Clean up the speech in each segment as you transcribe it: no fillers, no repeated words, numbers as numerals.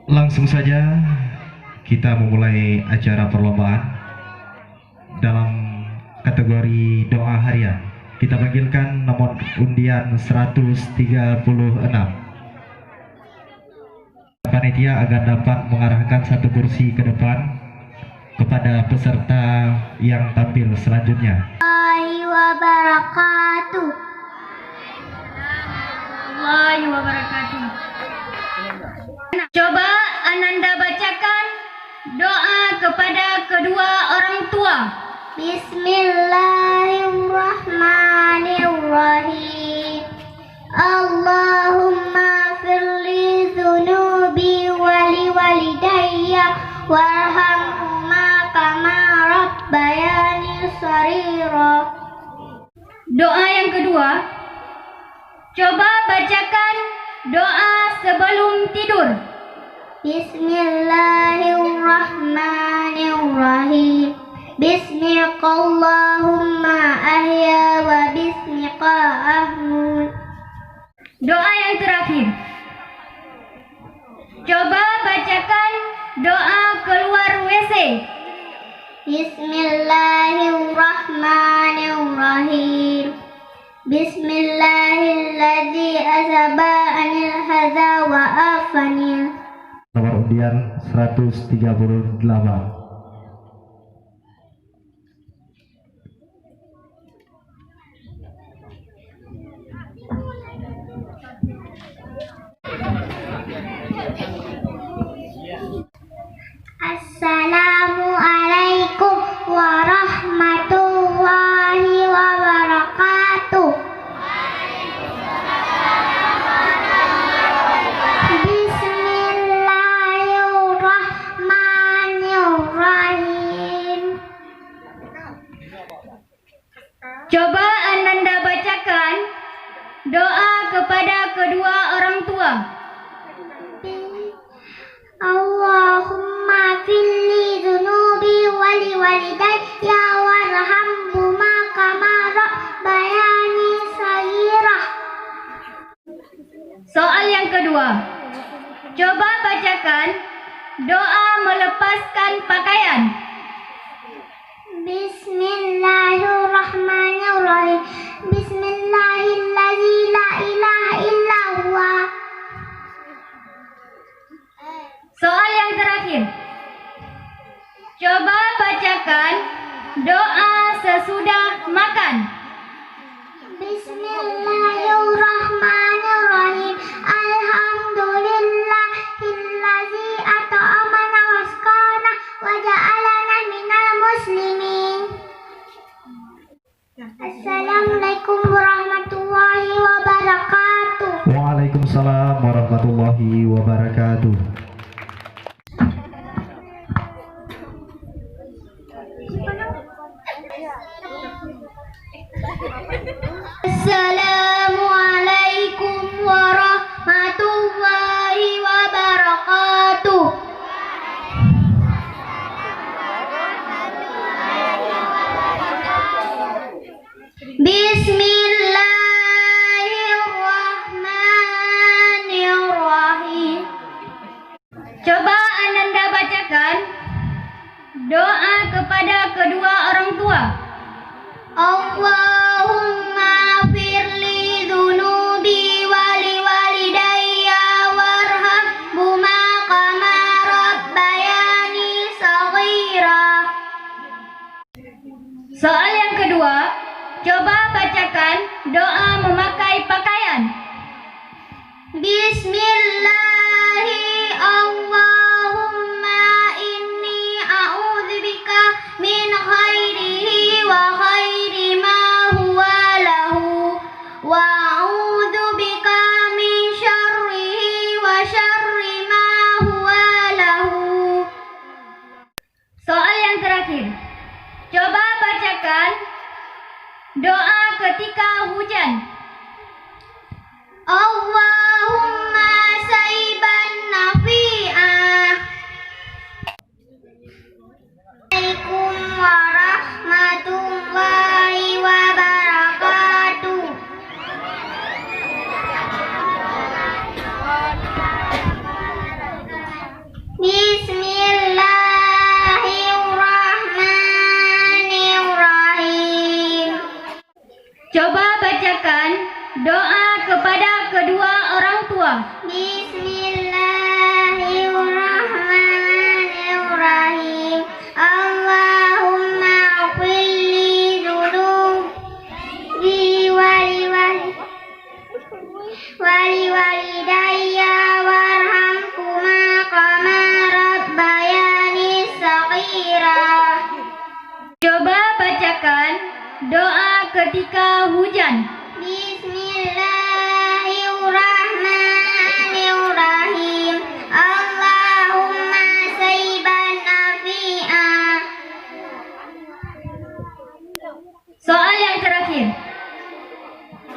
Langsung saja kita memulai acara perlombaan dalam kategori doa harian. Kita panggilkan nomor undian 136. Panitia agar dapat mengarahkan satu kursi ke depan kepada peserta yang tampil selanjutnya. Wabarakatuh. Wabarakatuh. Coba Ananda bacakan doa kepada kedua orang tua. Bismillahirrahmanirrahim. Allahumma firli dzunubi wali walidayya warhamhuma kama rabbayani shaghira. Doa yang kedua, coba bacakan doa sebelum tidur. Bismillahirrahmanirrahim. Bismillahumma ahya wa bismika ahmud. Doa yang terakhir, coba bacakan doa keluar WC. Bismillahirrahmanirrahim. Bismillahilladzi azhaba anil hadza wa afanil. Nomor undian 138. Assalamualaikum warahmatullahi wabarakatuh. Bismillahirrahmanirrahim. Coba Ananda bacakan doa kepada kedua orang tua. Allahumma filli dzunubi wali walidayya warhamhuma kama rabbayani shaghira. Soal yang kedua, coba bacakan doa melepaskan pakaian. Bismillahirrahmanirrahim. Bismillahilladzi la ilaha illa huwa. Soal yang terakhir, coba bacakan doa sesudah makan. Bismillahirrahmanirrahim. Alhamdulillahilladzi at'amana wa asqana wa ja'alana minal muslimin. Assalamualaikum warahmatullahi wabarakatuh. Waalaikumsalam warahmatullahi wabarakatuh. Assalamualaikum warahmatullahi wabarakatuh. Bismillahirrahmanirrahim. Coba Ananda bacakan doa kepada kedua orang tua. Allahumma firli dzunubi wali walidayya warhamhuma kama rabbayani shaghira. Soal yang kedua, coba bacakan doa memakai pakaian. Bismillahi Allahumma inni a'udzubika min khairihi wa khairi ma huwa lahu wa a'udzubika min syarrihi wa syarri ma huwa lahu. Soal yang terakhir, coba bacakan doa ketika hujan. Allahumma Bismillahirrahmanirrahim. Allahumma ighfirli dzunubi waliwalidayya warhamhuma kama rabbayani shaghira. Coba bacakan doa ketika hujan. Bismillahirrahmanirrahim. Allahumma sayyiban nafi'an. Soal yang terakhir.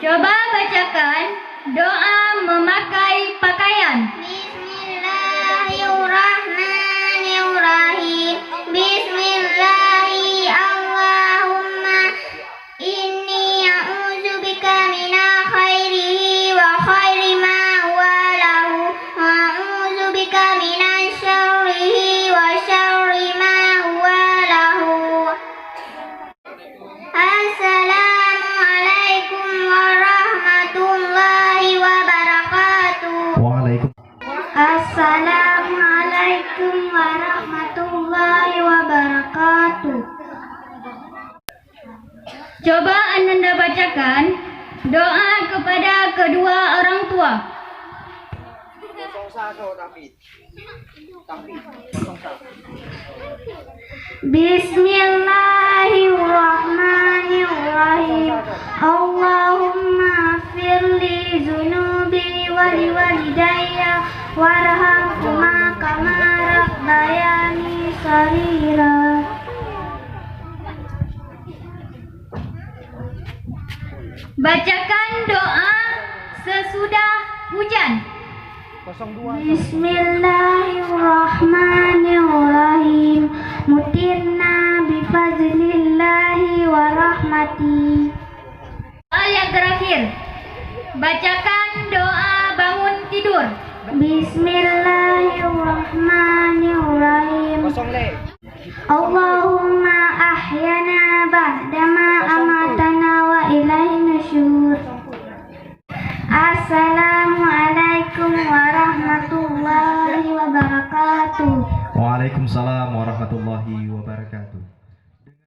Coba bacakan doa memakai pakaian. Bismillahirrahmanirrahim. Bismillahi Allahumma inni a'udzubika minal khairihi wa khairi ma huwa lahu wa a'udzubika minasy syarrihi wa syarri ma huwa lahu. Assalamualaikum warahmatullahi wabarakatuh. Assalamualaikum warahmatullahi wabarakatuh. Coba Ananda bacakan doa kepada kedua orang tua. Bismillahirrahmanirrahim. Allahumma firli dzunubi waliwalidayya warhamhuma kama rabbayani shaghira. Bacakan doa sesudah hujan. Bismillahirrahmanirrahim. Mutirna bifadlillahi wa rahmati. Soal yang terakhir. Bacakan doa bangun tidur. Bismillahirrahmanirrahim. Allahumma ahyana ba'dama amatana wa ilaihin nusyur. Assalamualaikum warahmatullahi wabarakatuh. Waalaikumsalam warahmatullahi